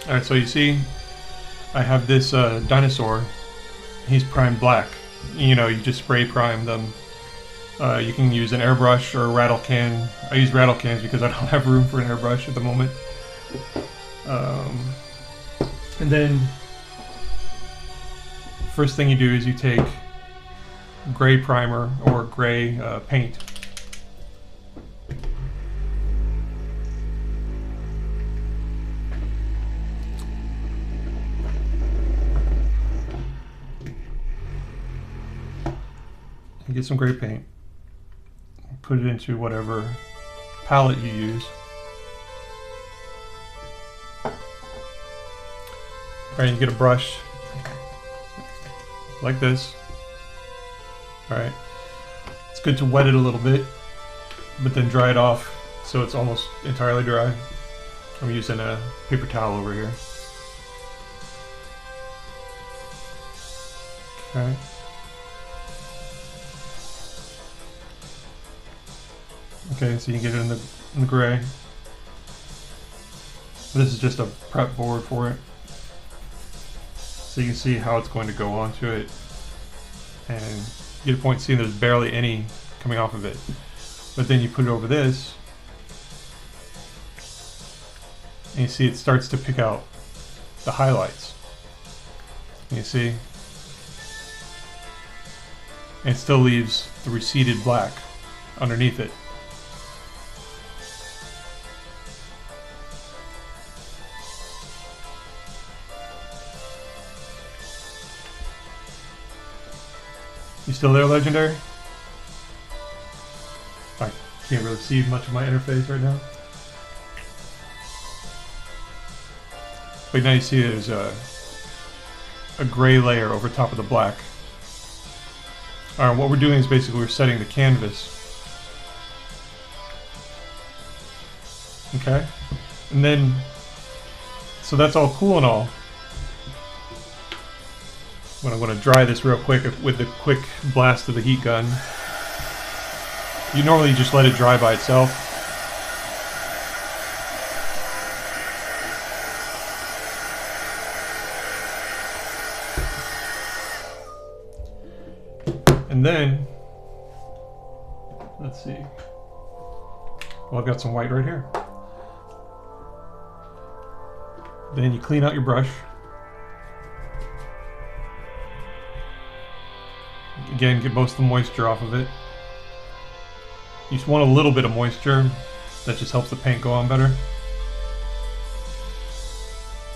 Alright, so you see I have this dinosaur. He's primed black. You know, you just spray prime them. You can use an airbrush or a rattle can. I use rattle cans because I don't have room for an airbrush at the moment. And then first thing you do is you take gray primer or gray paint. You get some gray paint. Put it into whatever palette you use. Alright, you get a brush like this. Alright, it's good to wet it a little bit, but then dry it off so it's almost entirely dry. I'm using a paper towel over here. Okay. Okay, so you can get it in the gray. This is just a prep board for it. So you can see how it's going to go onto it. And you get a point seeing there's barely any coming off of it. But then you put it over this, and you see it starts to pick out the highlights. You see? And it still leaves the receded black underneath it. You still there, Legendary? I can't really see much of my interface right now. But now you see there's a gray layer over top of the black. Alright, what we're doing is basically we're setting the canvas. Okay? And then, so that's all cool and all. But I'm going to dry this real quick with the quick blast of the heat gun. You normally just let it dry by itself. And then, let's see. Well, I've got some white right here. Then you clean out your brush. Again, get most of the moisture off of it. You just want a little bit of moisture. That just helps the paint go on better.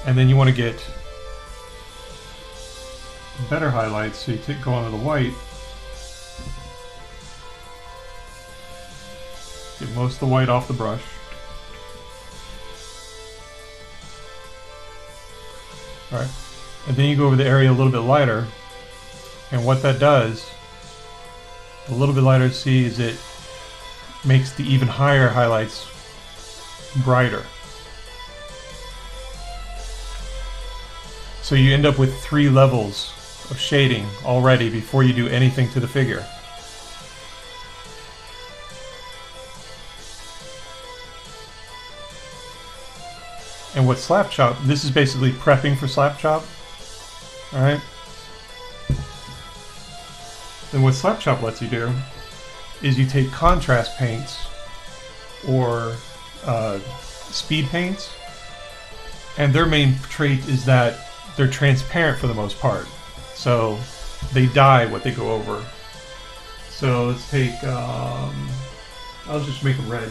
And then you want to get better highlights, so you go onto the white. Get most of the white off the brush. Alright. And then you go over the area a little bit lighter. And what that does, a little bit lighter to see, is it makes the even higher highlights brighter. So you end up with 3 levels of shading already before you do anything to the figure. And what Slapchop, this is basically prepping for Slapchop. Alright? Then what Slapchop lets you do is you take contrast paints or speed paints, and their main trait is that they're transparent for the most part. So they dye what they go over. So let's take, I'll just make them red.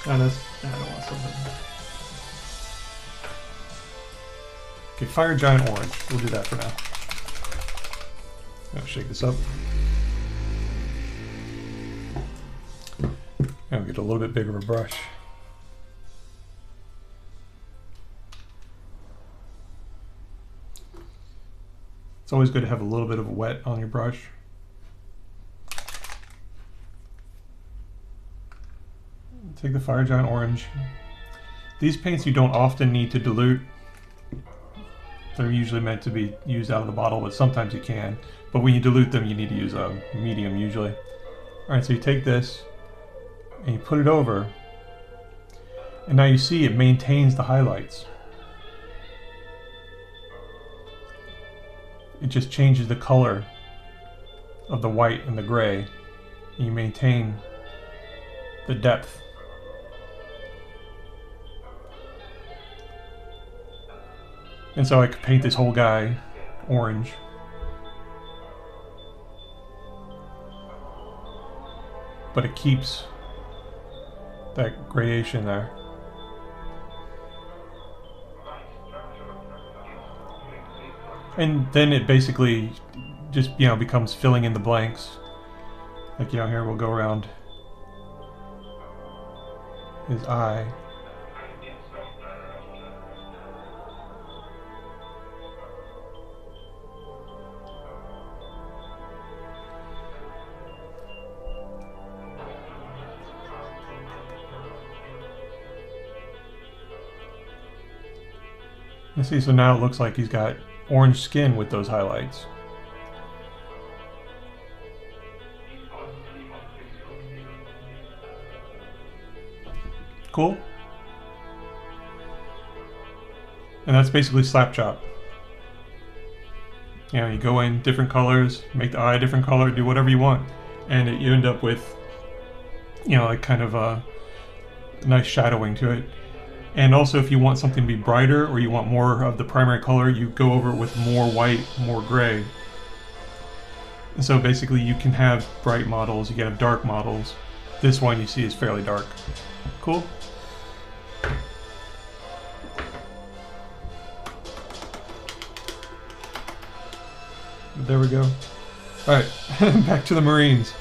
I don't want something. Okay, Fire Giant Orange. We'll do that for now. I'll shake this up. And we'll get a little bit bigger of a brush. It's always good to have a little bit of wet on your brush. Take the Fire Giant Orange. These paints you don't often need to dilute. They're usually meant to be used out of the bottle, but sometimes you can. But when you dilute them, you need to use a medium usually. Alright, so you take this and you put it over And now you see it maintains the highlights. It just changes the color of the white and the gray. And you maintain the depth. And so I could paint this whole guy orange. But it keeps that gradation there. And then it basically just, you know, becomes filling in the blanks. Like, you know, here we'll go around his eye. You see, so now it looks like he's got orange skin with those highlights. Cool. And that's basically Slapchop. You know, you go in different colors, make the eye a different color, do whatever you want, and you end up with, you know, like kind of a nice shadowing to it. And also, if you want something to be brighter or you want more of the primary color, you go over it with more white, more gray. And so basically you can have bright models, you can have dark models. This one you see is fairly dark. Cool. There we go. Alright, back to the Marines.